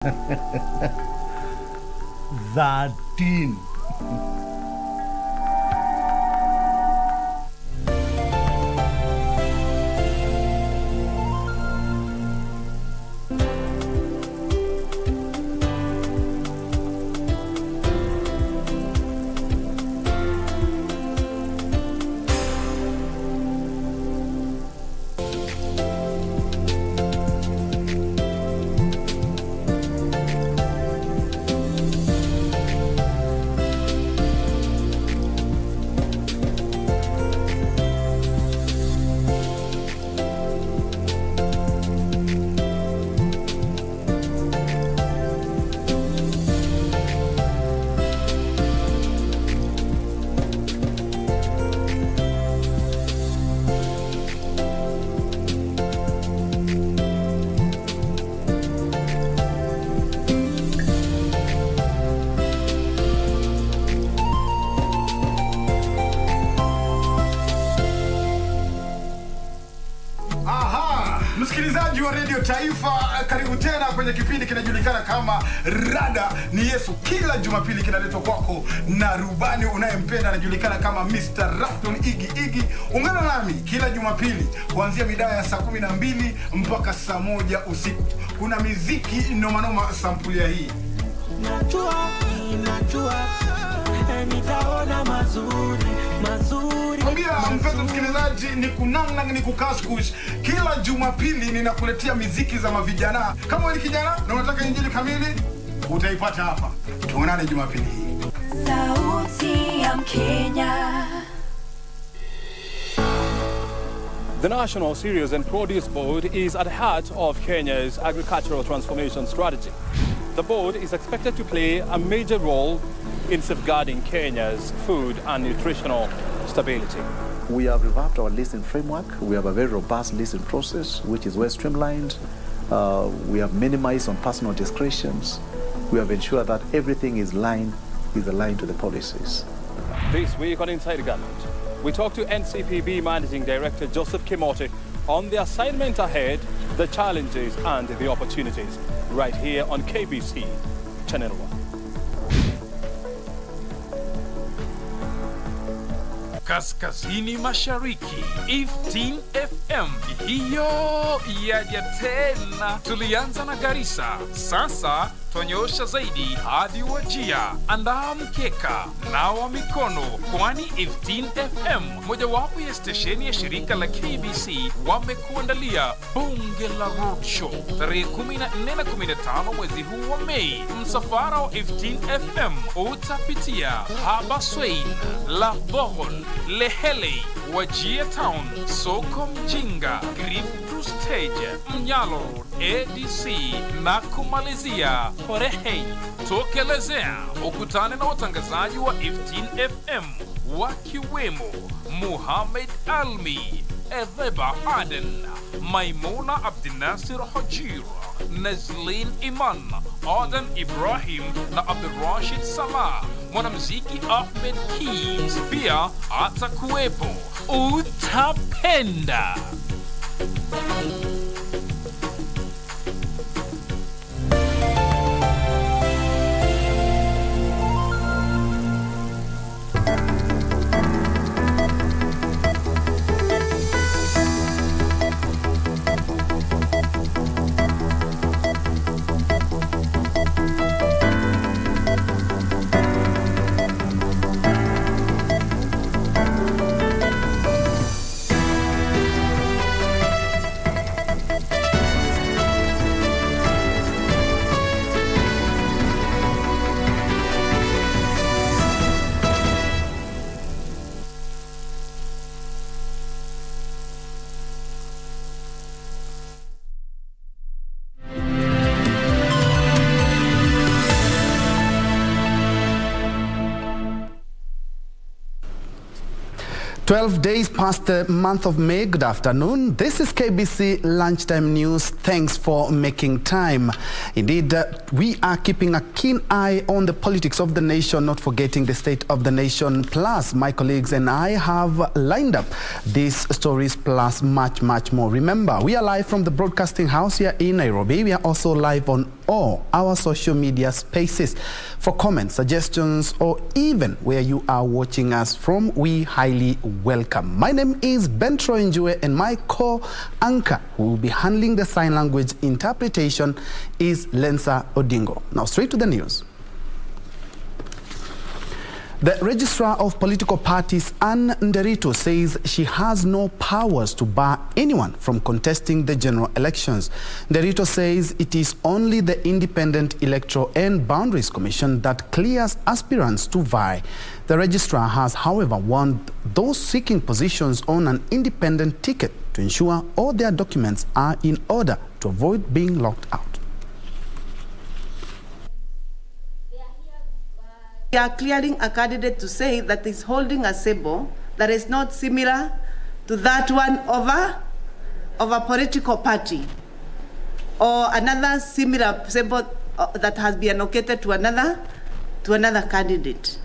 13. Msikilizaji wa Radio Taifa, karibu tena kwenye kipindi kinajulikana kama Rada ni Yesu. Kila Jumapili kinaletwa kwako na rubani unayempenda anajulikana kama Mr. Rafton Igi. Ungana nami kila Jumapili kuanzia mida ya saa 12 mpaka saa 1 usiku. Kuna muziki noma sampulia hii. Najua nitaona mazuri. Kwambia mpenzi msikilizaji, ni kunamna ni kukaskush. Kila Jumapili ninakuletea muziki za mavijana. Kama wewe ni kijana na unataka injili kamili, utaipata hapa. Tuonane Jumapili hii. Sauti ya Kenya. The National Cereals and Produce Board is at the heart of Kenya's agricultural transformation strategy. The board is expected to play a major role in safeguarding Kenya's food and nutritional stability. We have revamped our listing framework. We have a very robust listing process, which is well streamlined. We have minimized on personal discretions. We have ensured that everything is aligned to the policies. This week on Inside the Government, we talk to NCPB Managing Director Joseph Kimoti on the assignment ahead, the challenges and the opportunities, right here on KBC Channel 1. Kaskazini Mashariki, 15 FM, hiyo yaja tena. Tulianza na Garissa, sasa twanyosha zaidi hadi Wajia. Andaa mkeka, nawa mikono, kwani 15 FM, mojawapo ya stesheni ya shirika la KBC, wamekuandalia Bunge la Roadshow tarehe 14 na 15 mwezi huu wa Mei. Msafara wa 15 FM utapitia Habaswein, La Bohol, Lehele, Wajia Town, Soko Mjinga, Griftu Stage, Mnyalo Road, ADC na kumalizia Horehei. Tokelezea, ukutane na watangazaji wa 15 FM wakiwemo Muhammad Almi, Edheba Aden, Maimuna Abdinasir Hajir, Nazlin Iman, Adan Ibrahim na Abdurrashid Salah. Mwanamuziki Ahmed Keys pia atakuwepo. Utapenda. 12 days past the month of May. Good afternoon. This is KBC Lunchtime News. Thanks for making time. Indeed, we are keeping a keen eye on the politics of the nation, not forgetting the state of the nation. Plus, my colleagues and I have lined up these stories plus much more. Remember, we are live from the broadcasting house here in Nairobi. We are also live on all our social media spaces. For comments, suggestions, or even where you are watching us from, we highly welcome. My name is Njue, and my co-anchor who will be handling the sign language interpretation is Lensa Odingo. Now straight to the news. The Registrar of Political Parties, Anne Nderito, says she has no powers to bar anyone from contesting the general elections. Nderito says it is only the Independent Electoral and Boundaries Commission that clears aspirants to vie. The Registrar has, however, warned those seeking positions on an independent ticket to ensure all their documents are in order to avoid being locked out. We are clearing a candidate to say that is holding a symbol that is not similar to that one of a political party or another similar symbol that has been allocated to another candidate.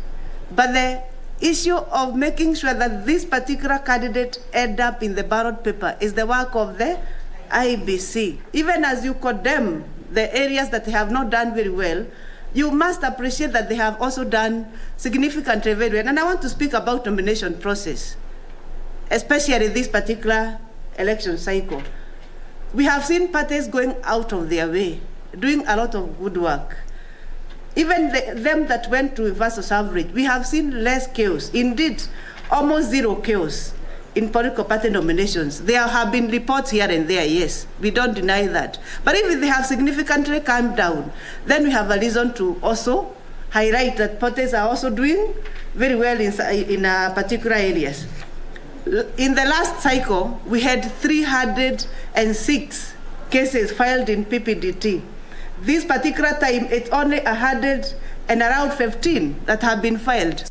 But the issue of making sure that this particular candidate end up in the ballot paper is the work of the IBC. Even as you condemn the areas that they have not done very well, you must appreciate that they have also done significantly very well. And I want to speak about nomination process, especially this particular election cycle. We have seen parties going out of their way, doing a lot of good work. Even them that went to reverse suffrage, we have seen less chaos, indeed, almost zero chaos in political party nominations. There have been reports here and there, yes, we don't deny that. But if they have significantly calmed down, then we have a reason to also highlight that parties are also doing very well in particular areas. In the last cycle, we had 306 cases filed in PPDT. This particular time, it's only 115 that have been filed.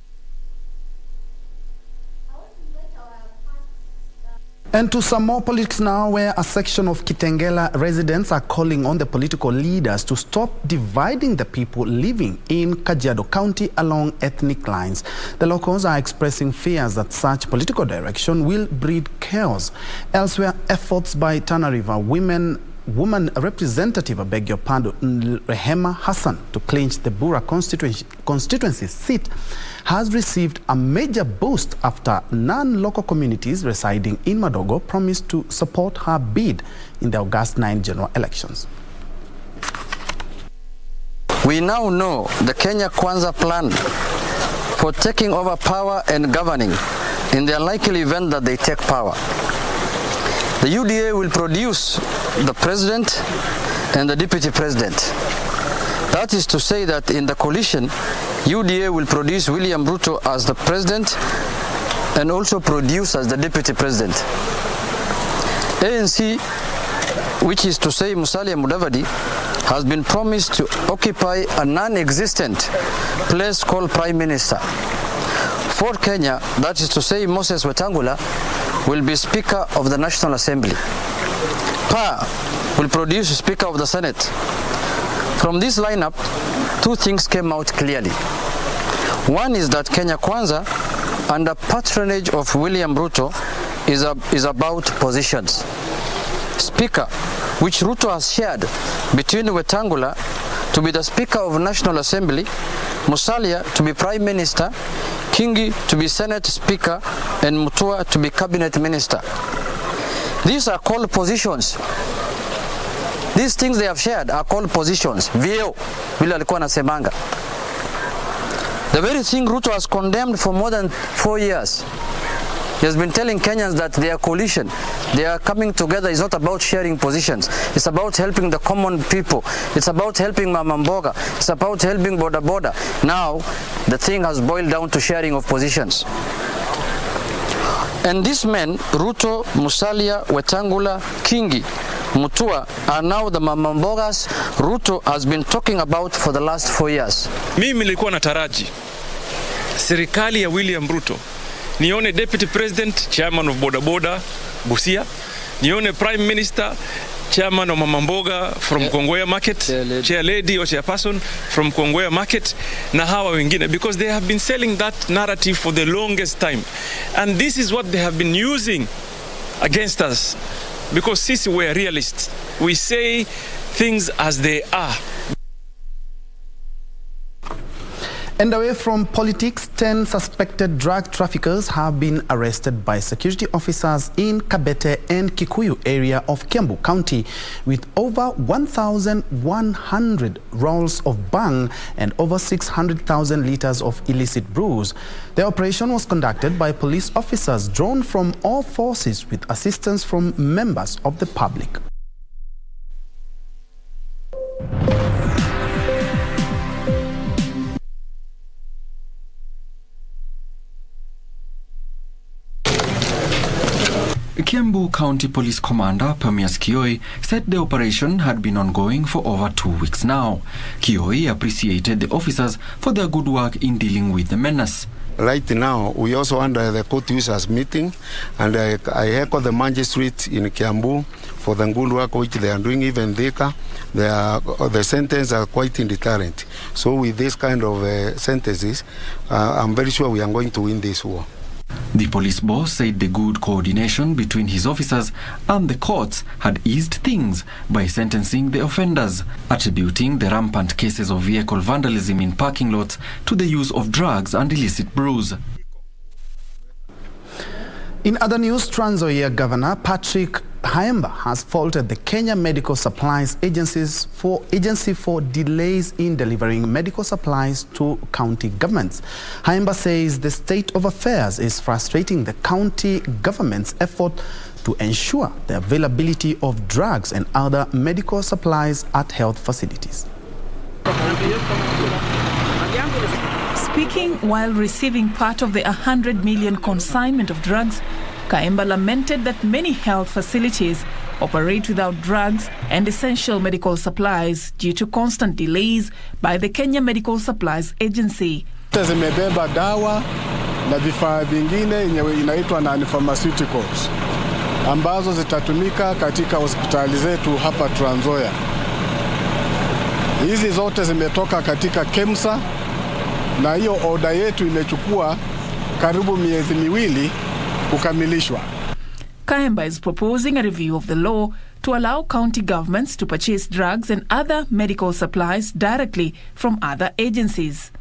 And to some more politics now, where a section of Kitengela residents are calling on the political leaders to stop dividing the people living in Kajiado County along ethnic lines. The locals are expressing fears that such political direction will breed chaos. Elsewhere, efforts by Tana River woman representative, Rehema Hassan, to clinch the Bura constituency seat has received a major boost after non-local communities residing in Madogo promised to support her bid in the August 9 general elections. We now know the Kenya Kwanza plan for taking over power and governing in the unlikely event that they take power. The UDA will produce the president and the deputy president. That is to say that in the coalition, UDA will produce William Ruto as the president and also produce as the deputy president. ANC, which is to say Musalia Mudavadi, has been promised to occupy a non-existent place called Prime Minister. For Kenya, that is to say Moses Wetangula, will be Speaker of the National Assembly. PA will produce Speaker of the Senate. From this lineup, two things came out clearly. One is that Kenya Kwanza, under patronage of William Ruto, is about positions. Speaker, which Ruto has shared between Wetangula to be the Speaker of National Assembly, Musalia to be Prime Minister, KINGI to be Senate Speaker, and Mutua to be Cabinet Minister. These are called positions. These things they have shared are called positions. Vyeo, vile alikuwa anasemanga. The very thing Ruto has condemned for more than 4 years. He has been telling Kenyans that their coalition, they are coming together, is not about sharing positions. It's about helping the common people. It's about helping Mama Mboga. It's about helping Boda Boda. Now, the thing has boiled down to sharing of positions. And these men, Ruto, Musalia, Wetangula, KINGI, Mutua, are now the Mama Mbogas Ruto has been talking about for the last 4 years. Mimi nilikuwa nataraji serikali ya William Ruto nione Deputy President, Chairman of Boda Boda, Busia, nione Prime Minister, Chairman of Mamamboga from Kongwea Market, Chair Lady or Chairperson from Kongwea Market, na hawa wengine, because they have been selling that narrative for the longest time. And this is what they have been using against us, because sisi we're realists. We say things as they are. And away from politics, 10 suspected drug traffickers have been arrested by security officers in Kabete and Kikuyu area of Kiambu County with over 1,100 rolls of bang and over 600,000 liters of illicit brews. The operation was conducted by police officers drawn from all forces with assistance from members of the public. Kiambu County Police Commander Permias Kioi said the operation had been ongoing for over 2 weeks now. Kioi appreciated the officers for their good work in dealing with the menace. Right now, we also under the court users meeting, and I echo the magistrate in Kiambu for the good work which they are doing. Even Thika, the sentences are quite deterrent. So with this kind of sentences, I'm very sure we are going to win this war. The police boss said the good coordination between his officers and the courts had eased things by sentencing the offenders, attributing the rampant cases of vehicle vandalism in parking lots to the use of drugs and illicit brews. In other news, Trans Nzoia Governor Patrick Haemba has faulted the Kenya Medical Supplies Agency for delays in delivering medical supplies to county governments. Haemba says the state of affairs is frustrating the county government's effort to ensure the availability of drugs and other medical supplies at health facilities. Speaking while receiving part of the 100 million consignment of drugs, Haemba lamented that many health facilities operate without drugs and essential medical supplies due to constant delays by the Kenya Medical Supplies Agency. Zimebeba dawa na vifaa vingine yenye inaitwa non-pharmaceuticals ambazo zitatumika katika hospitali zetu hapa Trans Nzoia. Hizi zote zimetoka katika KEMSA na hiyo oda yetu imechukua karibu miezi miwili kukamilishwa. Haemba is proposing a review of the law to allow county governments to purchase drugs and other medical supplies directly from other agencies.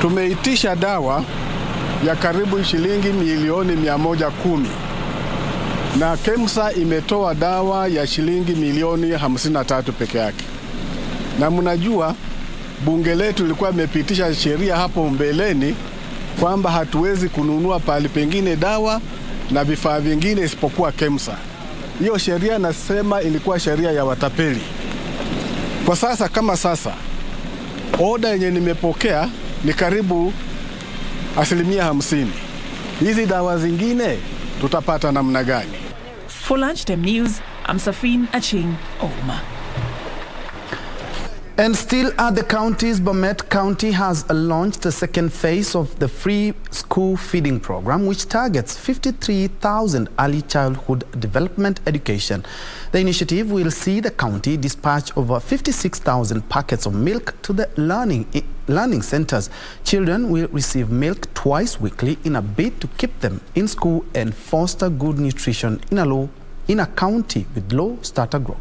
Tumeitisha dawa ya karibu shilingi milioni 110 na KEMSA imetoa dawa ya shilingi milioni 53 peke yake. Na mnajua bunge letu lilikuwa imepitisha sheria hapo mbeleni kwamba hatuwezi kununua pale pengine dawa na vifaa vingine isipokuwa KEMSA. Hiyo sheria nasema ilikuwa sheria ya watapeli. Kwa sasa kama sasa, oda yenye nimepokea ni karibu 50%. Hizi dawa zingine tutapata namna gani? For Lunchtime News, I'm Safin Aching Ouma. And still at the counties, Bomet County has launched the second phase of the free school feeding program, which targets 53,000 early childhood development education. The initiative will see the county dispatch over 56,000 packets of milk to the learning centers. Children will receive milk twice weekly in a bid to keep them in school and foster good nutrition in a county with low starter growth.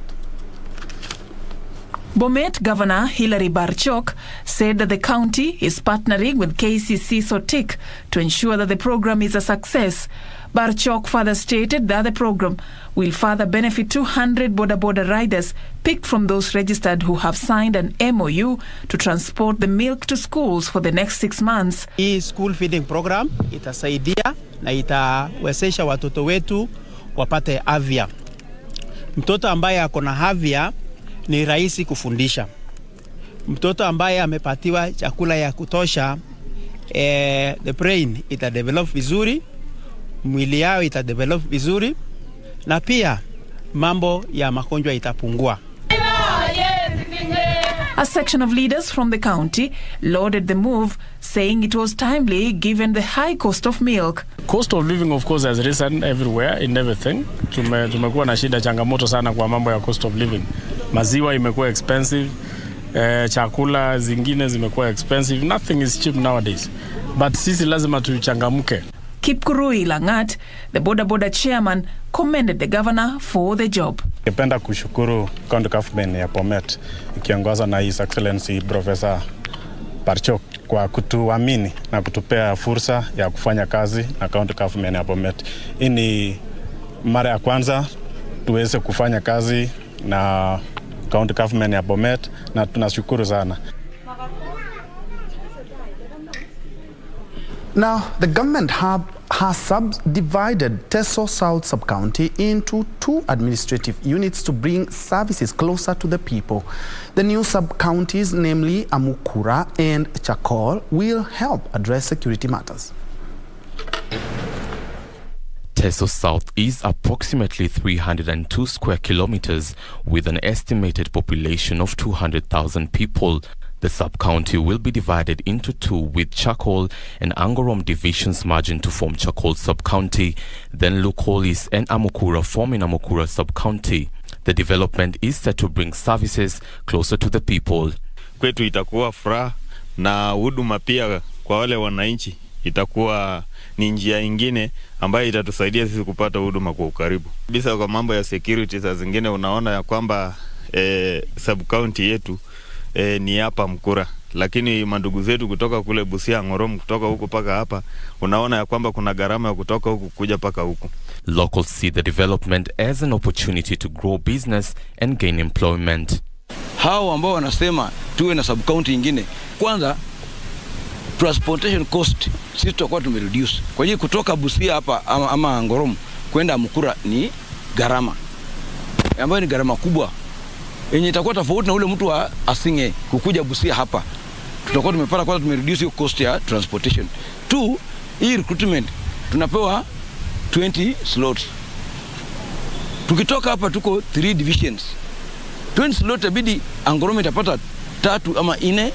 Bomet Governor Hilary Barchok said that the county is partnering with KCC Sotik to ensure that the program is a success. Barchok further stated that the program will further benefit 200 boda riders picked from those registered who have signed an MOU to transport the milk to schools for the next 6 months. Hii school feeding program itasaidia na itawezesha watoto wetu wapate afya. Mtoto ambaye ako na afya ni rahisi kufundisha. Mtoto ambaye amepatiwa chakula ya kutosha, the brain itadevelop vizuri, mwili yao itadevelop vizuri, na pia mambo ya magonjwa itapungua. A section of leaders from the county lauded the move, saying it was timely given the high cost of milk. Cost of living of course has risen everywhere in everything. Tumekuwa na shida changamoto sana kwa mambo ya cost of living. Maziwa imekuwa expensive, chakula zingine zimekuwa expensive. Nothing is cheap nowadays. But sisi lazima tuchangamuke. Kipkurui Langat, the Boda Boda chairman, commended the governor for the job. Ningependa kushukuru county government ya Bomet ikiongozwa na His Excellency Professor Barchok kwa kutuamini na kutupea fursa ya kufanya kazi na county government ya Bomet. Hii ni mara ya kwanza tuweze kufanya kazi na county government ya Bomet na tunashukuru sana. Now, the government has subdivided Teso South Sub-County into 2 administrative units to bring services closer to the people. The new sub-counties, namely Amukura and Chakol, will help address security matters. Teso South is approximately 302 square kilometers with an estimated population of 200,000 people. The sub-county will be divided into 2 with Chakol and Angorom divisions merging to form Chakol sub-county, then Lukolis and Amukura forming Amukura sub-county. The development is set to bring services closer to the people. Kwetu itakuwa furaha na huduma pia kwa wale wananchi itakuwa ni njia nyingine ambayo itatusaidia sisi kupata huduma kwa ukaribu. Bisa kwa mambo ya security za zingine unaona ya kwamba sub-county yetu ni hapa Mkura, lakini mandugu zetu kutoka kule Busia Ngorom kutoka huko paka hapa unaona ya kwamba kuna gharama ya kutoka huko kuja paka huko. Locals see the development as an opportunity to grow business and gain employment. Hao ambao wanasema tuwe na sub-county nyingine, kwanza transportation cost sisi tutakuwa tumereduce. Kwa hiyo kutoka Busia hapa ama Ngorom kwenda Mkura ni gharama ambayo ni gharama kubwa yenye itakuwa tofauti na ule mtu wa Asinge kukuja Busia hapa. Tutakuwa tumepata kwanza tumereduce hiyo cost ya transportation. 2, hii recruitment tunapewa 20 slots. Tukitoka hapa tuko 3 divisions. 20 slots abidi Angorom itapata 3 ama 4.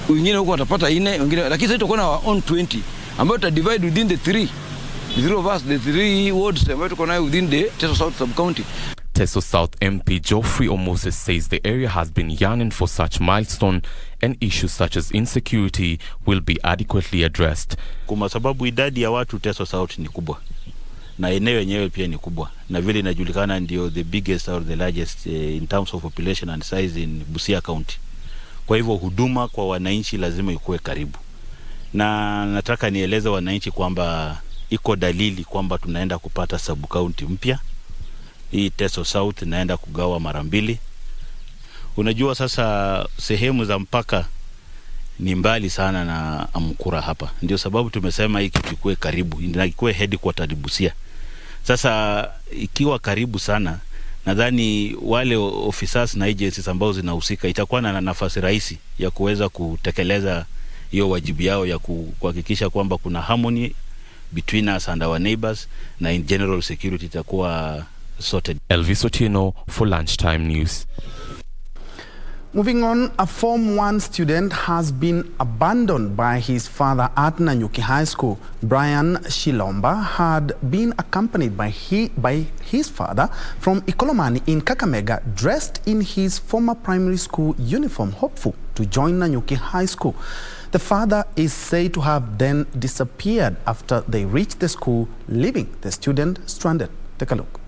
Wengine huko watapata 4, wengine lakini sasa tutakuwa na on 20 ambayo tuta divide within the 3. The of us, the 3 wards ambayo tuko nayo within the Teso South sub-county. Teso South MP Geoffrey Omoses says the area has been yearning for such milestone and issues such as insecurity will be adequately addressed. Kwa sababu idadi ya watu Teso South ni kubwa na eneo yenyewe pia ni kubwa na vile inajulikana ndio the biggest or the largest in terms of population and size in Busia County. Kwa hivyo huduma kwa wananchi lazima ikuwe karibu. Na nataka nieleze wananchi kwamba iko dalili kwamba tunaenda kupata sub-county mpya. Hii Teso South naenda kugawa mara 2. Unajua sasa sehemu za mpaka ni mbali sana na Amukura hapa. Ndio sababu tumesema hiki kikuwe karibu, ndio kikuwe headquarter Busia. Sasa ikiwa karibu sana, nadhani wale officers na agencies ambao zinahusika itakuwa na nafasi rahisi ya kuweza kutekeleza hiyo wajibu yao ya kuhakikisha kwamba kuna harmony between us and our neighbors na in general security itakuwa sorted. Elvis Otieno for Lunchtime News. Moving on, a Form 1 student has been abandoned by his father at Nanyuki High School. Brian Shilomba had been accompanied by his father from Ikolomani in Kakamega, dressed in his former primary school uniform, hopeful to join Nanyuki High School. The father is said to have then disappeared after they reached the school, leaving the student stranded. Take a look.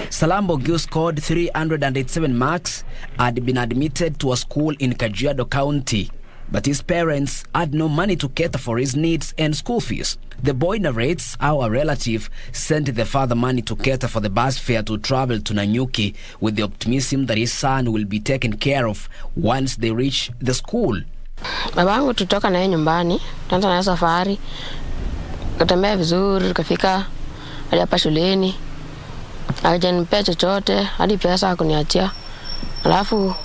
Salambo Gil scored 387 marks, had been admitted to a school in Kajiado County, but his parents had no money to cater for his needs and school fees. The boy narrates how a relative sent the father money to cater for the bus fare to travel to Nanyuki with the optimism that his son will be taken care of once they reach the school. Babangu tutoka naye nyumbani, tuanza na safari, katembea vizuri, tukafika hadi hapa shuleni. Hajanipea chochote, hadi pesa hakuniachia. Alafu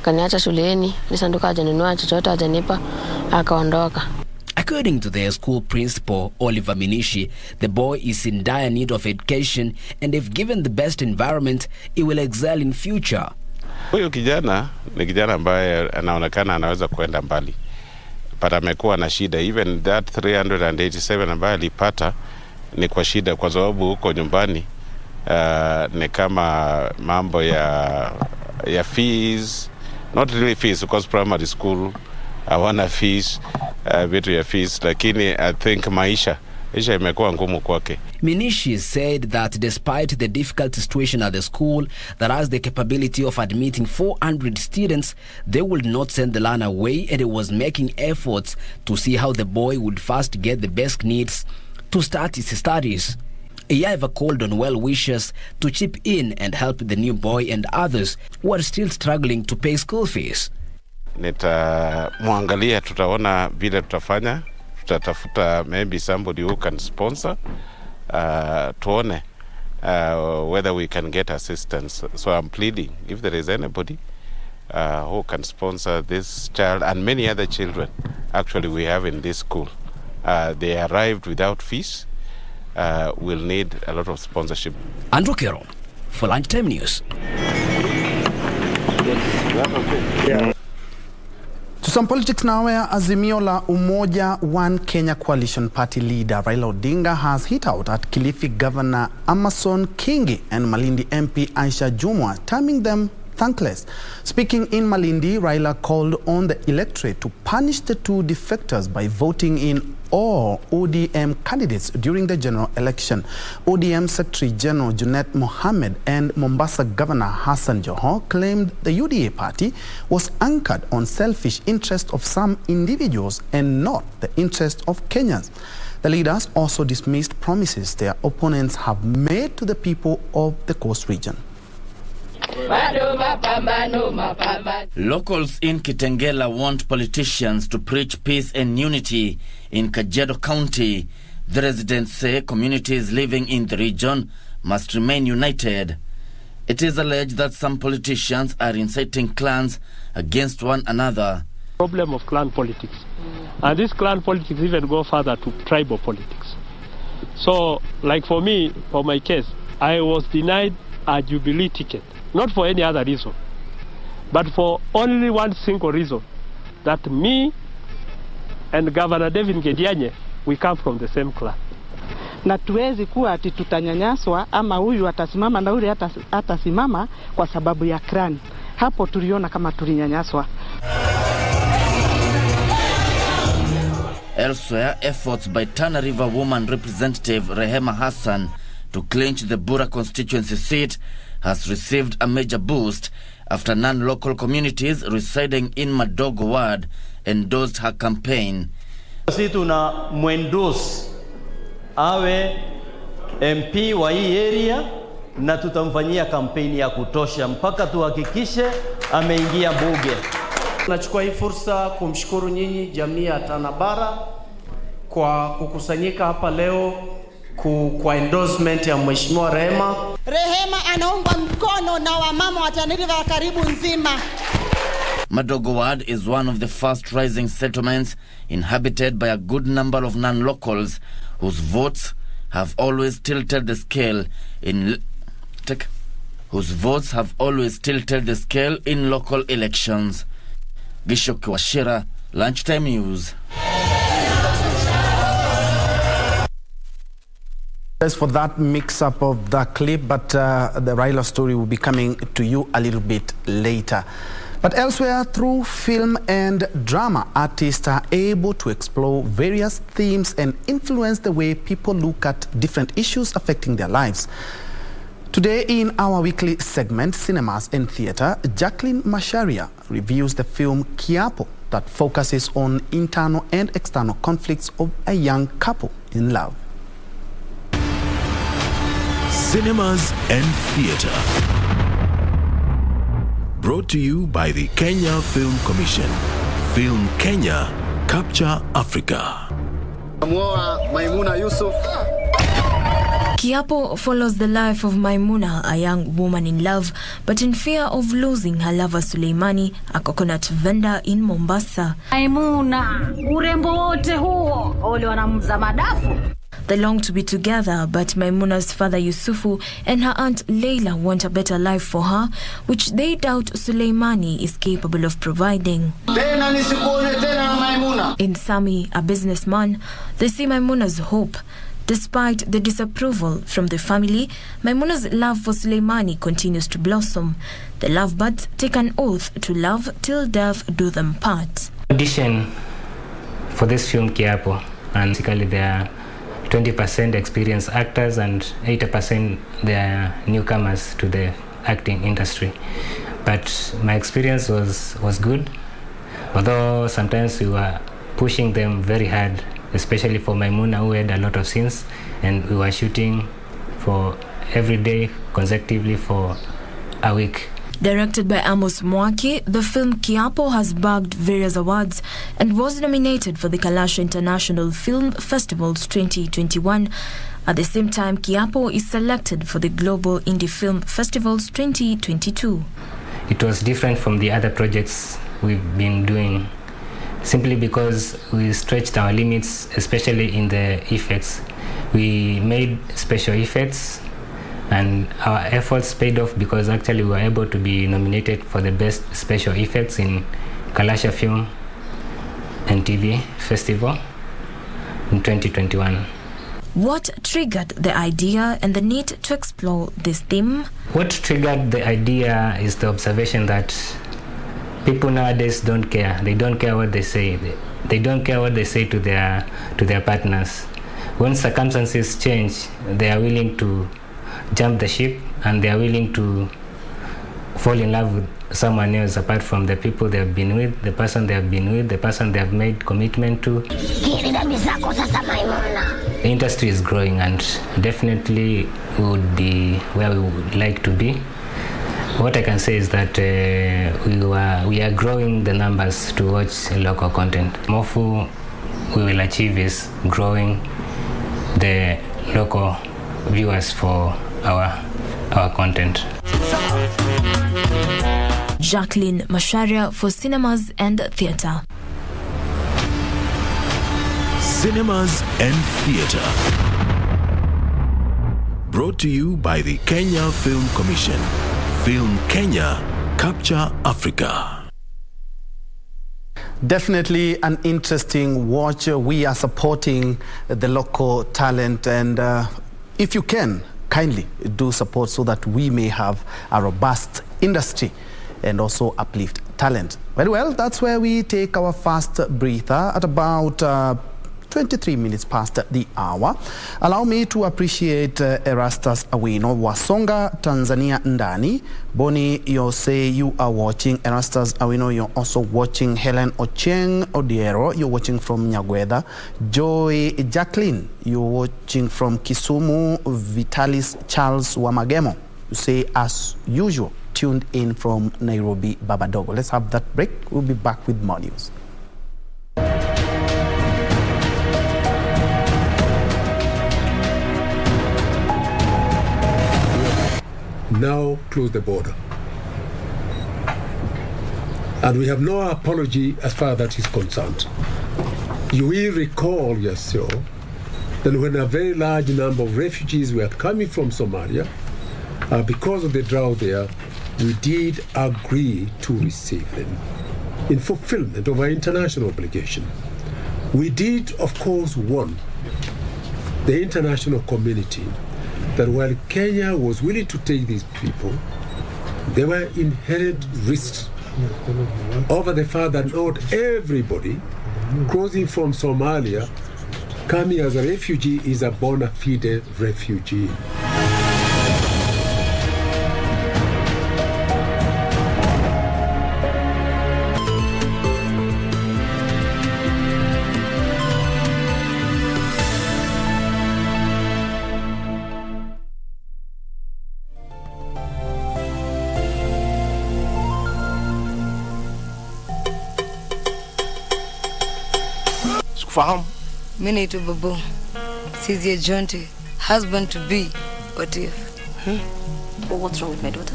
kaniacha shuleni, nisanduka hajanunua chochote hajanipa, akaondoka. According to their school principal, Oliver Minishi, the boy is in dire need of education, and if given the best environment, he will excel in future. Huyo kijana ni kijana ambaye anaonekana anaweza kuenda mbali. But amekuwa na shida, even that 387 ambaye alipata ni kwa shida, kwa sababu huko nyumbani ni kama mambo ya fees, not really fees because primary school hawana fees, vitu ya fees, lakini I think maisha imekuwa ngumu kwake. Minishi said that despite the difficult situation at the school that has the capability of admitting 400 students, they would not send the learner away, and it was making efforts to see how the boy would first get the best needs to start his studies. Yaiva called on well-wishers to chip in and help the new boy and others who are still struggling to pay school fees. Muangalia, tutaona vile tutafanya, tutatafuta maybe somebody who can sponsor, tuone whether we can get assistance. So I'm pleading, if there is anybody who can sponsor this child and many other children actually we have in this school. They arrived without fees. We'll need a lot of sponsorship. Andrew Kero for Lunchtime News. To some politics now, where Azimio la Umoja One Kenya Coalition Party leader Raila Odinga has hit out at Kilifi Governor Amason Kingi and Malindi MP Aisha Jumwa, terming them thankless. Speaking in Malindi, Raila called on the electorate to punish the two defectors by voting in all ODM candidates during the general election. ODM Secretary General Junet Mohammed and Mombasa Governor Hassan Joho claimed the UDA party was anchored on selfish interest of some individuals and not the interest of Kenyans. The leaders also dismissed promises their opponents have made to the people of the coast region. Locals in Kitengela want politicians to preach peace and unity in Kajiado County. The residents say communities living in the region must remain united. It is alleged that some politicians are inciting clans against one another. Problem of clan politics. And this clan politics even go further to tribal politics. So, like for me, for my case, I was denied a Jubilee ticket. Not for any other reason, but for only one single reason, that me and Governor David Ngedianye, we come from the same clan. Na tuwezi kuwa ati tutanyanyaswa ama huyu atasimama na ule atasimama kwa sababu ya clan. Hapo tuliona kama tulinyanyaswa. Elsewhere, efforts by Tana River woman representative Rehema Hassan to clinch the Bura constituency seat has received a major boost after non-local communities residing in Madogo ward endorsed her campaign. Sisi tuna mwendose awe MP wa hii area na tutamfanyia kampeni ya kutosha mpaka tuhakikishe ameingia bunge. Nachukua hii fursa kumshukuru nyinyi jamii ya Tana Bara kwa kukusanyika hapa leo kwa endorsement ya Mheshimiwa Rehema. Rehema anaungwa mkono na wamama wa Tana River karibu nzima. Madogo ward is one of the fast rising settlements inhabited by a good number of non-locals whose votes have always tilted the scale in local elections. Bishop Washira, Lunchtime News. As for that mix-up of the clip, but the RAILA story will be coming to you a little bit later. But elsewhere, through film and drama, artists are able to explore various themes and influence the way people look at different issues affecting their lives. Today in our weekly segment, Cinemas and Theatre, Jacqueline Masharia reviews the film Kiapo that focuses on internal and external conflicts of a young couple in love. Cinemas and Theatre. Brought to you by the Kenya Film Commission. Film Kenya, Capture Africa. Maimuna Yusuf. Kiapo follows the life of Maimuna, a young woman in love, but in fear of losing her lover Suleimani, a coconut vendor in Mombasa. Maimuna, urembo wote huo, ole wanamza madafu. They long to be together, but Maimuna's father Yusufu and her aunt Leila want a better life for her, which they doubt Suleimani is capable of providing. In Sami, a businessman, they see Maimuna's hope. Despite the disapproval from the family, Maimuna's love for Suleimani continues to blossom. The lovebirds take an oath to love till death do them part. Audition for this film Kiapo, and basically there are 20% experienced actors and 80% they are newcomers to the acting industry. But my experience was good, although sometimes we were pushing them very hard, especially for Maimuna, who had a lot of scenes, and we were shooting for every day consecutively for a week. Directed by Amos Mwaki, the film Kiapo has bagged various awards and was nominated for the Kalasha International Film Festivals 2021. At the same time, Kiapo is selected for the Global Indie Film Festivals 2022. It was different from the other projects we've been doing, simply because we stretched our limits, especially in the effects. We made special effects, and our efforts paid off because actually we were able to be nominated for the best special effects in Kalasha Film and TV Festival in 2021. What triggered the idea and the need to explore this theme? What triggered the idea is the observation that people nowadays don't care. They don't care what they say. They don't care what they say to their partners. When circumstances change, they are willing to jump the ship, and they are willing to fall in love with someone else apart from the people they have been with, the person they have been with, the person they have made commitment to. The industry is growing, and definitely would be where we would like to be. What I can say is that we are growing the numbers to watch local content. Mofu we will achieve is growing the local viewers for our content. Jacqueline Masharia for Cinemas and Theatre. Cinemas and Theatre. Brought to you by the Kenya Film Commission. Film Kenya, Capture Africa. Definitely an interesting watch. We are supporting the local talent, and if you can, kindly do support so that we may have a robust industry and also uplift talent. Very well, that's where we take our first breather at about 23 minutes past the hour. Allow me to appreciate Erastus Awino Wasonga, Tanzania Ndani. Boni, you say you are watching. Erastus Awino, you're also watching. Helen Ocheng Odiero, you're watching from Nyagweda. Joy Jacqueline, you're watching from Kisumu. Vitalis Charles Wamagemo, you say as usual, tuned in from Nairobi, Babadogo. Let's have that break. We'll be back with more news. Now close the border. And we have no apology as far as that is concerned. You will recall yourself that when a very large number of refugees were coming from Somalia, because of the drought there, we did agree to receive them in fulfillment of our international obligation. We did, of course, warn the international community that while Kenya was willing to take these people, there were inherent risks over the fact that not everybody crossing from Somalia, coming as a refugee, is a bona fide refugee. Fahamu? Mimi naitwa Babu. Sizia Jonte, husband to be. What if? Well, what's wrong with my daughter?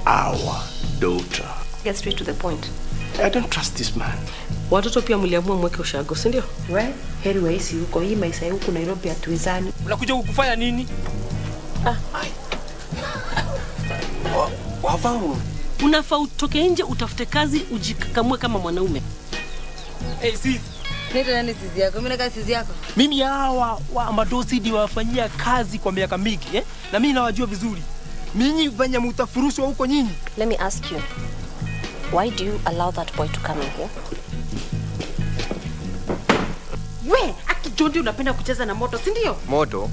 Our daughter. Get straight to the point. I don't trust this man. Watoto pia mliamua mweke ushago, si ndio? We, heri waisi huko. Hii maisha huku Nairobi hatuwezani. Unakuja kufanya nini? Wafahamu. Unafaa utoke nje utafute kazi ujikakamue kama mwanaume. Sisi. Nita nani sisi yako? Mimi nakaa sisi yako. Mimi hawa wa madosi ndio wafanyia kazi kwa miaka mingi, Na mimi nawajua vizuri. Mimi venye mtafurushwa huko nyinyi. Let me ask you. Why do you allow that boy to come in here? We, akijondi unapenda kucheza na moto, si ndio? Moto?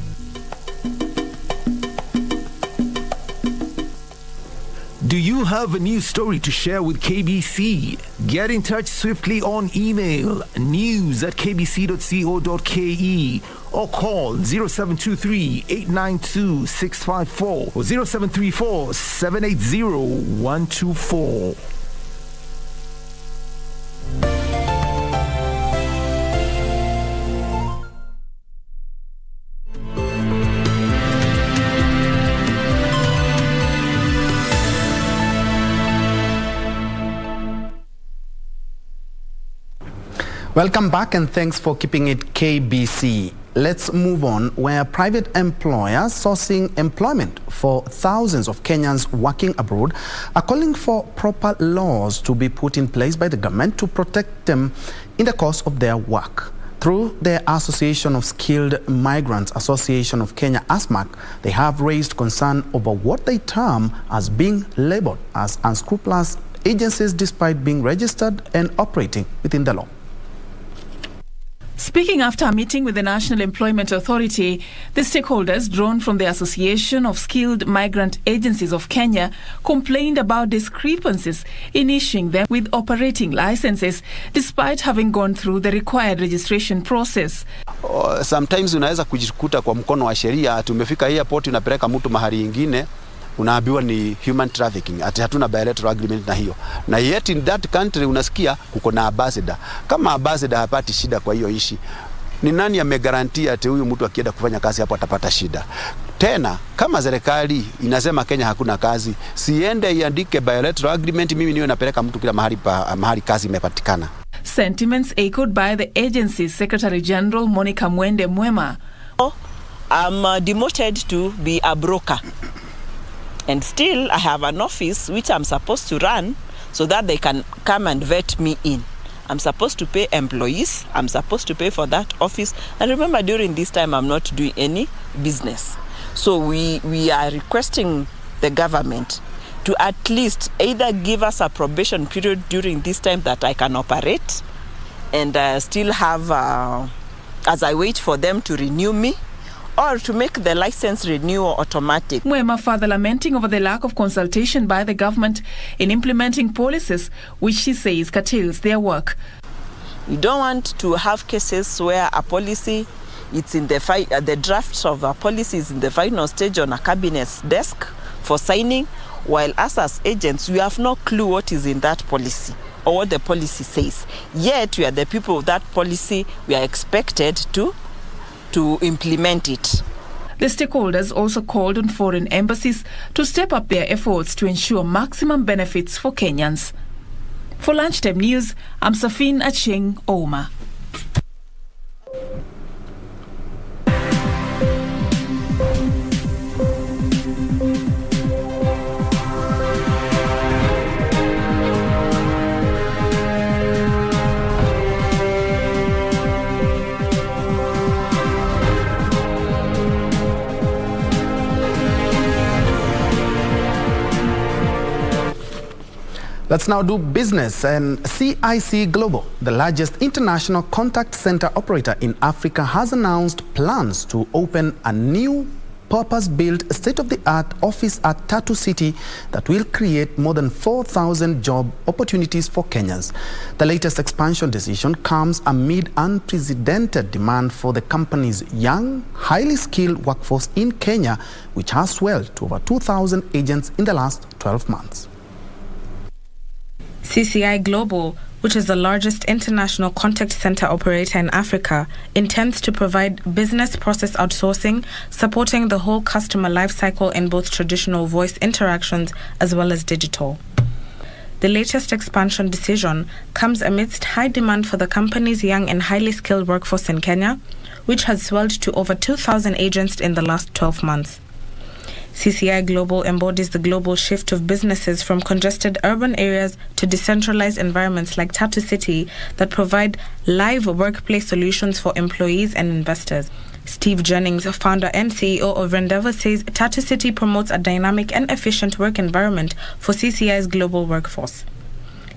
Do you have a news story to share with KBC? Get in touch swiftly on email news@kbc.co.ke or call 0723-892-654 or 0734-780-124. Welcome back and thanks for keeping it KBC. Let's move on, where private employers sourcing employment for thousands of Kenyans working abroad are calling for proper laws to be put in place by the government to protect them in the course of their work. Through their Association of Skilled Migrants Association of Kenya, ASMAC, they have raised concern over what they term as being labeled as unscrupulous agencies despite being registered and operating within the law. Speaking after a meeting with the National Employment Authority, the stakeholders drawn from the Association of Skilled Migrant Agencies of Kenya complained about discrepancies in issuing them with operating licenses despite having gone through the required registration process. Sometimes unaweza kujikuta kwa mkono wa sheria, tumefika airport unapeleka mtu mahali ingine, unaambiwa ni human trafficking, ati hatuna bilateral agreement na hiyo. Na yet in that country unasikia kuko na ambassador. Kama ambassador hapati shida kwa hiyo ishi, ni nani amegarantia ati huyu mtu akienda kufanya kazi hapo atapata shida? Tena kama serikali inasema Kenya hakuna kazi, siende iandike bilateral agreement, mimi niwe napeleka mtu kila mahali kazi imepatikana. Sentiments echoed by the agency's Secretary General Monica Mwende Mwema. I'm demoted to be a broker. And still, I have an office which I'm supposed to run so that they can come and vet me in. I'm supposed to pay employees. I'm supposed to pay for that office. And remember, during this time, I'm not doing any business. So we are requesting the government to at least either give us a probation period during this time that I can operate and still have, as I wait for them to renew me, or to make the license renewal automatic. Mwema further lamenting over the lack of consultation by the government in implementing policies which she says curtails their work. We don't want to have cases where a policy, it's in the drafts of a policy is in the final stage on a cabinet's desk for signing, while us as agents, we have no clue what is in that policy or what the policy says. Yet we are the people of that policy, we are expected to implement it. The stakeholders also called on foreign embassies to step up their efforts to ensure maximum benefits for Kenyans. For Lunchtime News, I'm Safin Acheng Oma. Let's now do business. And CIC Global, the largest international contact center operator in Africa, has announced plans to open a new purpose-built state-of-the-art office at Tatu City that will create more than 4,000 job opportunities for Kenyans. The latest expansion decision comes amid unprecedented demand for the company's young, highly skilled workforce in Kenya, which has swelled to over 2,000 agents in the last 12 months. CCI Global, which is the largest international contact center operator in Africa, intends to provide business process outsourcing, supporting the whole customer lifecycle in both traditional voice interactions as well as digital. The latest expansion decision comes amidst high demand for the company's young and highly skilled workforce in Kenya, which has swelled to over 2,000 agents in the last 12 months. CCI Global embodies the global shift of businesses from congested urban areas to decentralized environments like Tatu City that provide live workplace solutions for employees and investors. Steve Jennings, founder and CEO of Rendeavor, says Tatu City promotes a dynamic and efficient work environment for CCI's global workforce.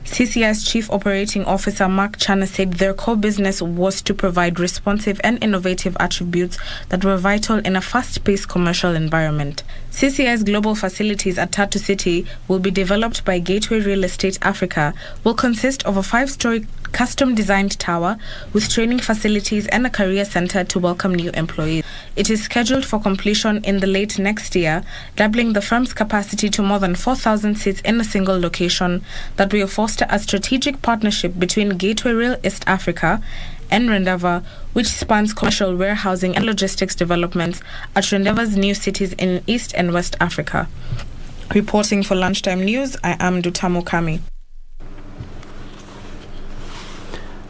CCI's Chief Operating Officer Mark Chana said their core business was to provide responsive and innovative attributes that were vital in a fast-paced commercial environment. CCI's global facilities at Tatu City will be developed by Gateway Real Estate Africa, will consist of a 5-story custom-designed tower with training facilities and a career center to welcome new employees. It is scheduled for completion in the late next year, doubling the firm's capacity to more than 4,000 seats in a single location that will foster a strategic partnership between Gateway Real East Africa and Rendeavor, which spans commercial warehousing and logistics developments at Rendeavor's new cities in East and West Africa. Reporting for Lunchtime News, I am Dutamu Kami.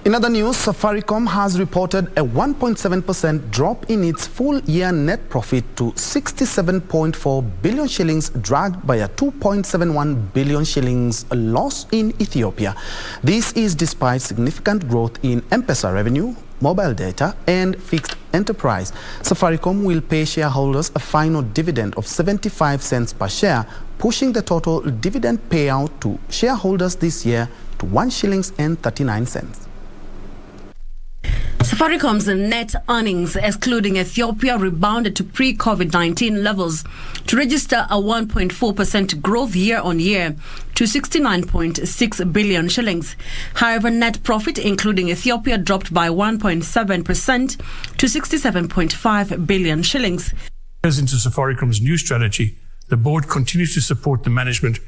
In other news, Safaricom has reported a 1.7% drop in its full-year net profit to 67.4 billion shillings, dragged by a 2.71 billion shillings loss in Ethiopia. This is despite significant growth in M-Pesa revenue, mobile data, and fixed enterprise. Safaricom will pay shareholders a final dividend of 75 cents per share, pushing the total dividend payout to shareholders this year to 1 shillings and 39 cents. Safaricom's net earnings, excluding Ethiopia, rebounded to pre-COVID-19 levels to register a 1.4% growth year-on-year to 69.6 billion shillings. However, net profit, including Ethiopia, dropped by 1.7% to 67.5 billion shillings. Into Safaricom's new strategy, the board continues to support the management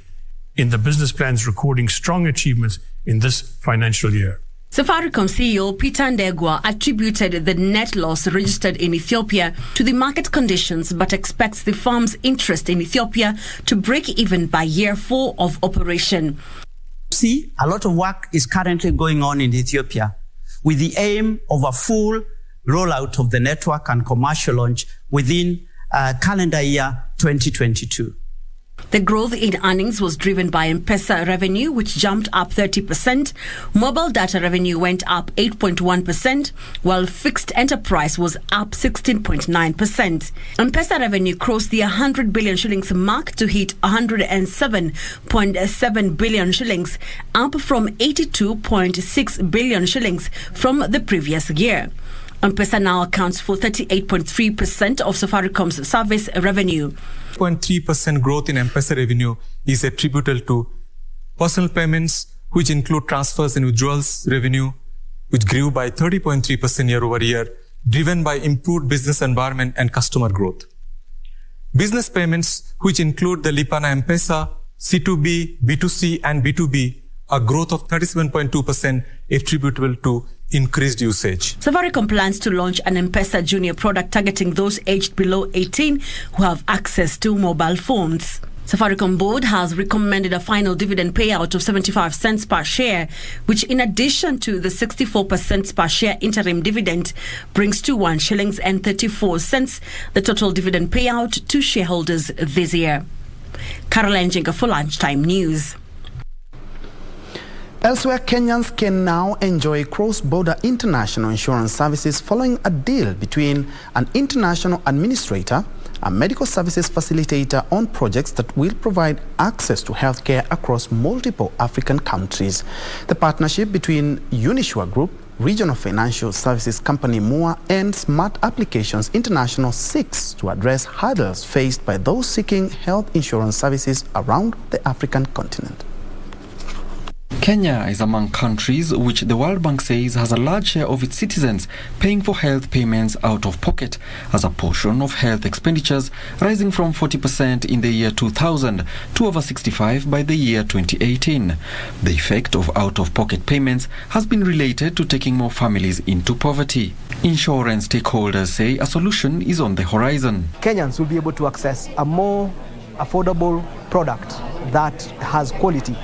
in the business plans, recording strong achievements in this financial year. Safaricom CEO Peter Ndegwa attributed the net loss registered in Ethiopia to the market conditions, but expects the firm's interest in Ethiopia to break even by year 4 of operation. See, a lot of work is currently going on in Ethiopia with the aim of a full rollout of the network and commercial launch within calendar year 2022. The growth in earnings was driven by M-Pesa revenue, which jumped up 30%. Mobile data revenue went up 8.1%, while fixed enterprise was up 16.9%. M-Pesa revenue crossed the 100 billion shillings mark to hit 107.7 billion shillings, up from 82.6 billion shillings from the previous year. M-Pesa now accounts for 38.3% of Safaricom's service revenue. 0.3% growth in M-Pesa revenue is attributable to personal payments, which include transfers and withdrawals revenue, which grew by 30.3% year-over-year, driven by improved business environment and customer growth. Business payments, which include the Lipana M-Pesa, C2B, B2C, and B2B, a growth of 37.2% attributable to increased usage. Safaricom plans to launch an M-Pesa Junior product targeting those aged below 18 who have access to mobile phones. Safaricom board has recommended a final dividend payout of 75 cents per share, which in addition to the 64% per share interim dividend brings to 1 shillings and 34 cents the total dividend payout to shareholders this year. Caroline Jenga for Lunchtime News. Elsewhere, Kenyans can now enjoy cross-border international insurance services following a deal between an international administrator, a medical services facilitator on projects that will provide access to healthcare across multiple African countries. The partnership between Unisure Group, Regional Financial Services Company MUA, and Smart Applications International seeks to address hurdles faced by those seeking health insurance services around the African continent. Kenya is among countries which the World Bank says has a large share of its citizens paying for health payments out of pocket as a portion of health expenditures, rising from 40% in the year 2000 to over 65% by the year 2018. The effect of out-of-pocket payments has been related to taking more families into poverty. Insurance stakeholders say a solution is on the horizon. Kenyans will be able to access a more affordable product that has quality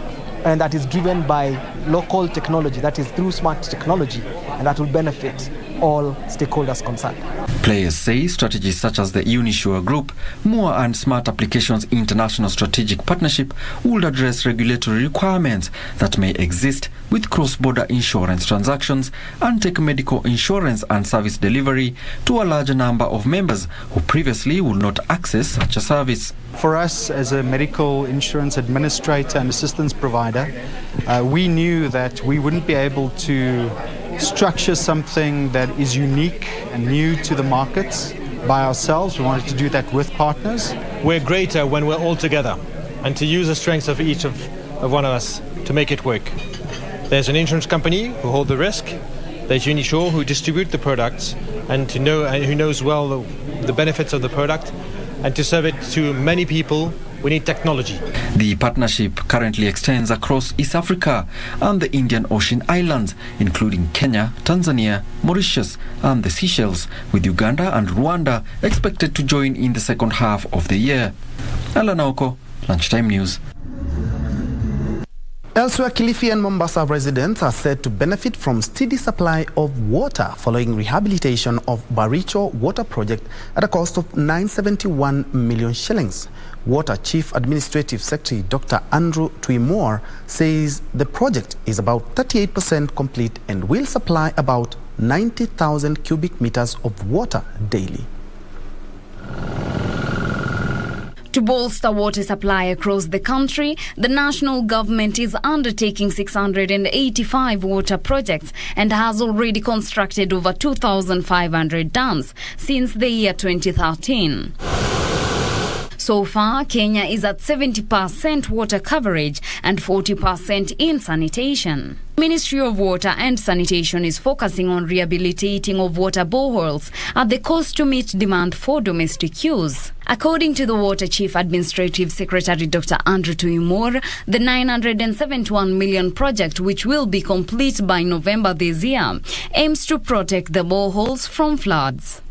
and that is driven by local technology, that is through smart technology, and that will benefit all stakeholders concerned. Players say strategies such as the Njue Group, More and Smart Applications International Strategic Partnership would address regulatory requirements that may exist with cross-border insurance transactions and take medical insurance and service delivery to a larger number of members who previously would not access such a service. For us as a medical insurance administrator and assistance provider, we knew that we wouldn't be able to structure something that is unique and new to the markets by ourselves. We wanted to do that with partners. We're greater when we're all together, and to use the strengths of each of one of us to make it work. There's an insurance company who hold the risk, there's Njue who distribute the products and who knows well the benefits of the product, and to serve it to many people we need technology. The partnership currently extends across East Africa and the Indian Ocean islands, including Kenya, Tanzania, Mauritius and the Seychelles, with Uganda and Rwanda expected to join in the second half of the year. Alan Oko, Lunchtime News. Elsewhere, Kilifi and Mombasa residents are said to benefit from steady supply of water following rehabilitation of Baricho Water Project at a cost of 971 million shillings. Water Chief Administrative Secretary Dr. Andrew Tuimore says the project is about 38% complete and will supply about 90,000 cubic meters of water daily. To bolster water supply across the country, the national government is undertaking 685 water projects and has already constructed over 2,500 dams since the year 2013. So far, Kenya is at 70% water coverage and 40% in sanitation. Ministry of Water and Sanitation is focusing on rehabilitating of water boreholes at the cost to meet demand for domestic use. According to the Water Chief Administrative Secretary Dr. Andrew Tuimore, the 971 million project, which will be complete by November this year, aims to protect the boreholes from floods.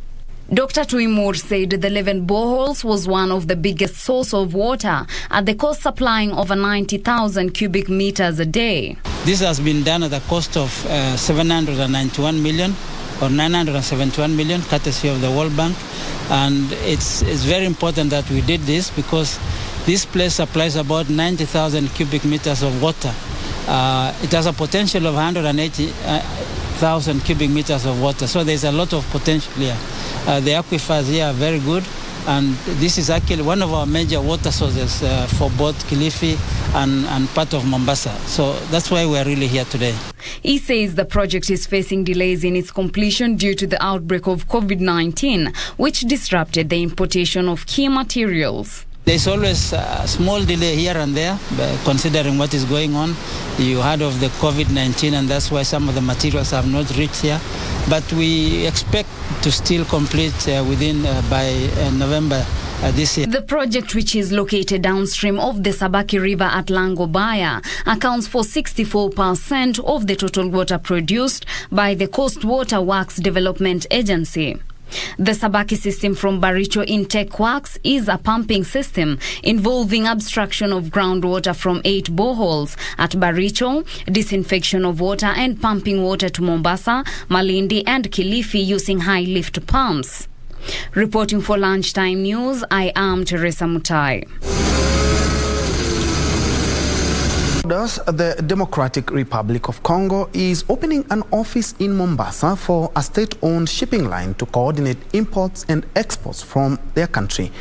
Dr. Tuimore said the 11 boreholes was one of the biggest source of water at the cost supplying over 90,000 cubic meters a day. This has been done at the cost of 791 million or 971 million, courtesy of the World Bank. And it's very important that we did this because this place supplies about 90,000 cubic meters of water. It has a potential of 180,000 cubic meters of water. So there's a lot of potential here. The aquifers here are very good, and this is actually one of our major water sources for both Kilifi and part of Mombasa. So that's why we're really here today. He says the project is facing delays in its completion due to the outbreak of COVID-19, which disrupted the importation of key materials. There's always a small delay here and there, considering what is going on. You heard of the COVID-19, and that's why some of the materials have not reached here. But we expect to still complete by November this year. The project, which is located downstream of the Sabaki River at Langobaya, accounts for 64% of the total water produced by the Coast Water Works Development Agency. The Sabaki system from Baricho Intake Works is a pumping system involving abstraction of groundwater from 8 boreholes at Baricho, disinfection of water and pumping water to Mombasa, Malindi and Kilifi using high lift pumps. Reporting for Lunchtime News, I am Teresa Mutai. The Democratic Republic of Congo is opening an office in Mombasa for a state-owned shipping line to coordinate imports and exports from their country.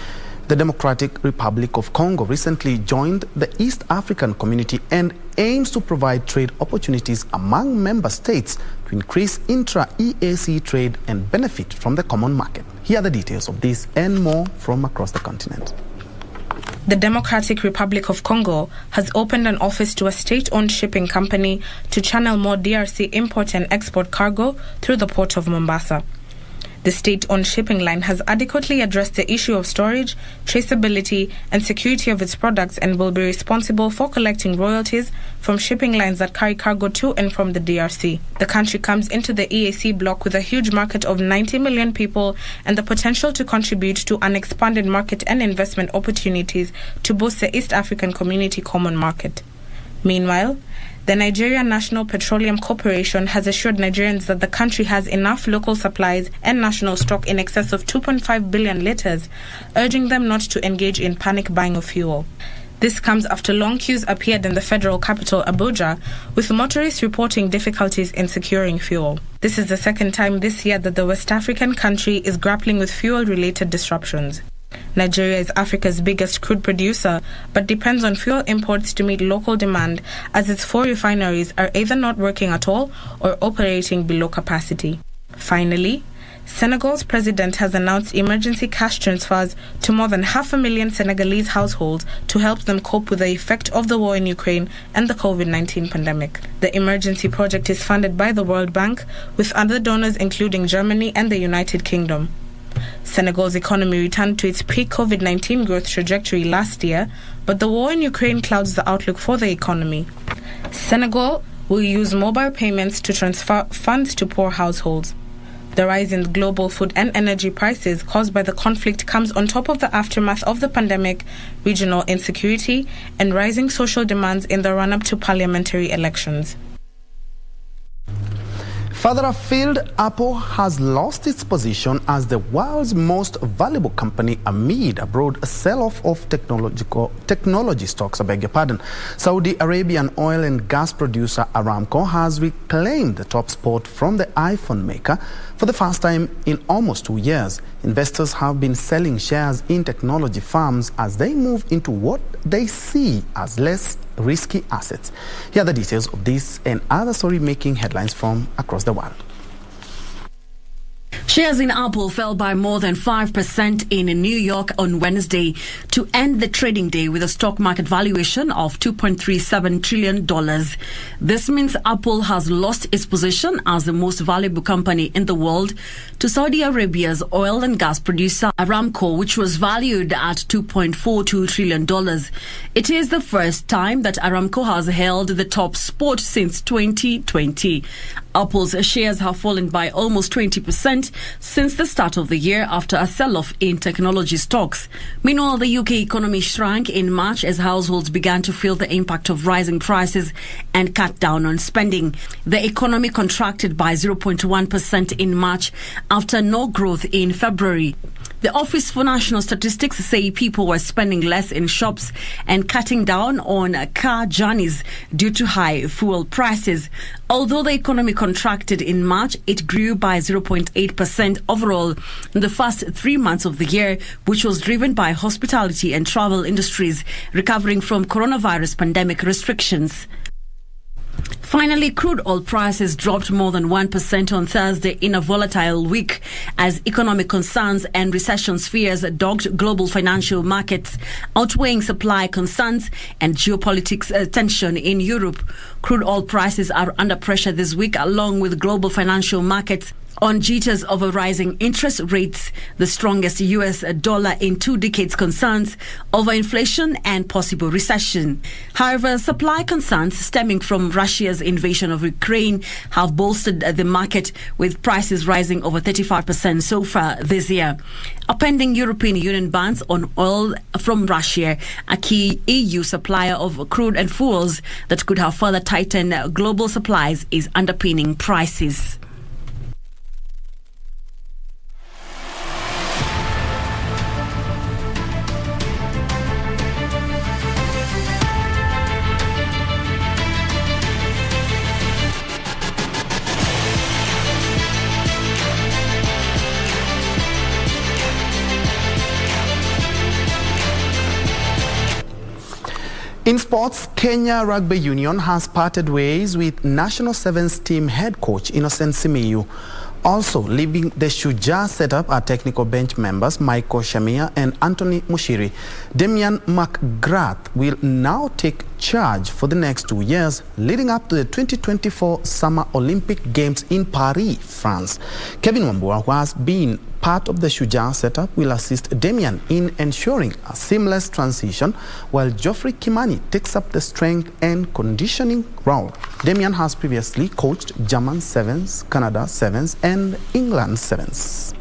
The Democratic Republic of Congo recently joined the East African Community and aims to provide trade opportunities among member states to increase intra-EAC trade and benefit from the common market. Here are the details of this and more from across the continent. The Democratic Republic of Congo has opened an office to a state-owned shipping company to channel more DRC import and export cargo through the port of Mombasa. The state-owned shipping line has adequately addressed the issue of storage, traceability, and security of its products and will be responsible for collecting royalties from shipping lines that carry cargo to and from the DRC. The country comes into the EAC bloc with a huge market of 90 million people and the potential to contribute to an expanded market and investment opportunities to boost the East African Community common market. Meanwhile, the Nigerian National Petroleum Corporation has assured Nigerians that the country has enough local supplies and national stock in excess of 2.5 billion litres, urging them not to engage in panic buying of fuel. This comes after long queues appeared in the federal capital, Abuja, with motorists reporting difficulties in securing fuel. This is the second time this year that the West African country is grappling with fuel-related disruptions. Nigeria is Africa's biggest crude producer, but depends on fuel imports to meet local demand, as its 4 refineries are either not working at all or operating below capacity. Finally, Senegal's president has announced emergency cash transfers to more than 500,000 Senegalese households to help them cope with the effect of the war in Ukraine and the COVID-19 pandemic. The emergency project is funded by the World Bank, with other donors including Germany and the United Kingdom. Senegal's economy returned to its pre-COVID-19 growth trajectory last year, but the war in Ukraine clouds the outlook for the economy. Senegal will use mobile payments to transfer funds to poor households. The rise in global food and energy prices caused by the conflict comes on top of the aftermath of the pandemic, regional insecurity, and rising social demands in the run-up to parliamentary elections. Further afield, Apple has lost its position as the world's most valuable company amid a broad sell-off of technology stocks. Saudi Arabian oil and gas producer Aramco has reclaimed the top spot from the iPhone maker for the first time in almost 2 years. Investors have been selling shares in technology firms as they move into what they see as less risky assets. Here are the details of this and other story-making headlines from across the world. Shares in Apple fell by more than 5% in New York on Wednesday to end the trading day with a stock market valuation of $2.37 trillion. This means Apple has lost its position as the most valuable company in the world to Saudi Arabia's oil and gas producer Aramco, which was valued at $2.42 trillion. It is the first time that Aramco has held the top spot since 2020. Apple's shares have fallen by almost 20% since the start of the year after a sell-off in technology stocks. Meanwhile, the UK economy shrank in March as households began to feel the impact of rising prices and cut down on spending. The economy contracted by 0.1% in March after no growth in February. The Office for National Statistics say people were spending less in shops and cutting down on car journeys due to high fuel prices. Although the economy contracted in March, it grew by 0.8% overall in the first 3 months of the year, which was driven by hospitality and travel industries recovering from coronavirus pandemic restrictions. Finally, crude oil prices dropped more than 1% on Thursday in a volatile week as economic concerns and recession fears dogged global financial markets, outweighing supply concerns and geopolitics tension in Europe. Crude oil prices are under pressure this week, along with global financial markets on jitters over rising interest rates, the strongest US dollar in 2 decades, concerns over inflation and possible recession. However, supply concerns stemming from Russia's invasion of Ukraine have bolstered the market, with prices rising over 35% so far this year. A pending European Union bans on oil from Russia, a key EU supplier of crude and fuels that could have further tightened global supplies, is underpinning prices. In sports, Kenya Rugby Union has parted ways with National Sevens team head coach Innocent Simiyu. Also leaving the Shujaa setup are technical bench members Michael Shamia and Anthony Mushiri. Damian McGrath will now take charge for the next 2 years, leading up to the 2024 Summer Olympic Games in Paris, France. Kevin Wambua, who has been part of the Shujaa setup, will assist Damian in ensuring a seamless transition, while Geoffrey Kimani takes up the strength and conditioning role. Damian has previously coached German Sevens, Canada Sevens, and England Sevens.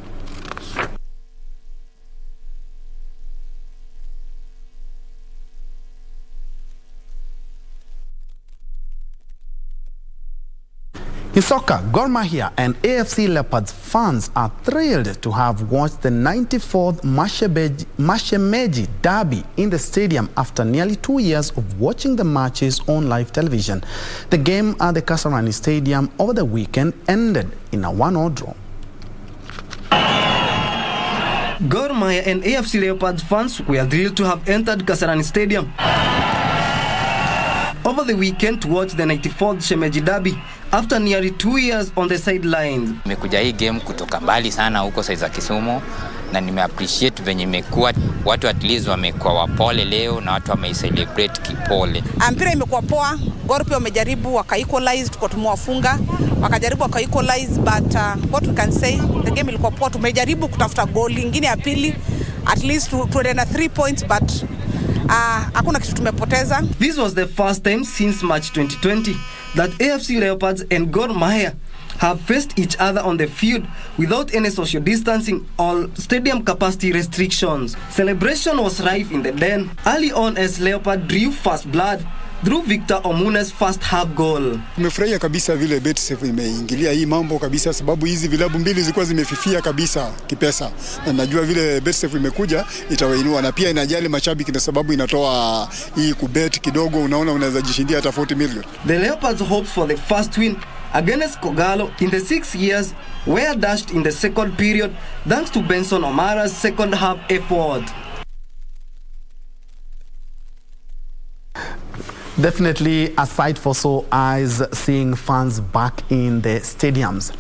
In soccer, Gor Mahia and AFC Leopards fans are thrilled to have watched the 94th Mashemeji derby in the stadium after nearly 2 years of watching the matches on live television. The game at the Kasarani Stadium over the weekend ended in a 1-1 draw. Gor Mahia and AFC Leopards fans were thrilled to have entered Kasarani Stadium over the weekend to watch the 94th Shemeji derby after nearly 2 years on the sidelines. Nimekuja hii game kutoka mbali sana huko saizi za Kisumu na nimeappreciate venye imekuwa, watu at least wamekuwa wapole leo na watu wamecelebrate kipole. Mpira imekuwa poa, Gor pia wamejaribu waka-equalize, tuko tumewafunga, wakajaribu waka-equalize, but what we can say, the game ilikuwa poa, tumejaribu kutafuta goal lingine ya pili, at least tuende na 3 points, but hakuna kitu tumepoteza. This was the first time since March 2020 that AFC Leopards and Gor Mahia have faced each other on the field without any social distancing or stadium capacity restrictions. Celebration was rife in the den early on as Leopard drew first blood through Victor Omune's first half goal. Tumefurahia kabisa vile BetSafe imeingilia hii mambo kabisa, sababu hizi vilabu mbili zilikuwa zimefifia kabisa kipesa, na najua vile BetSafe imekuja itawainua, na pia inajali mashabiki na sababu inatoa hii kubet kidogo, unaona unaweza jishindia hata 40 million. The Leopards hopes for the first win against Kogalo in the 6 years were dashed in the second period thanks to Benson Omara's second half effort. Definitely a sight for sore eyes seeing fans back in the stadiums.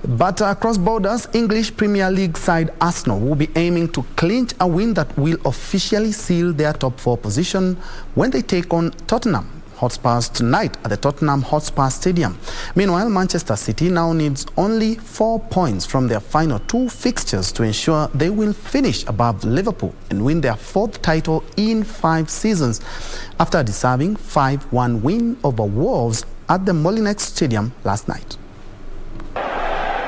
But across borders, English Premier League side Arsenal will be aiming to clinch a win that will officially seal their top 4 position when they take on Tottenham Hotspur tonight at the Tottenham Hotspur Stadium. Meanwhile, Manchester City now needs only 4 points from their final 2 fixtures to ensure they will finish above Liverpool and win their 4th title in 5 seasons after a deserving 5-1 win over Wolves at the Molineux Stadium last night.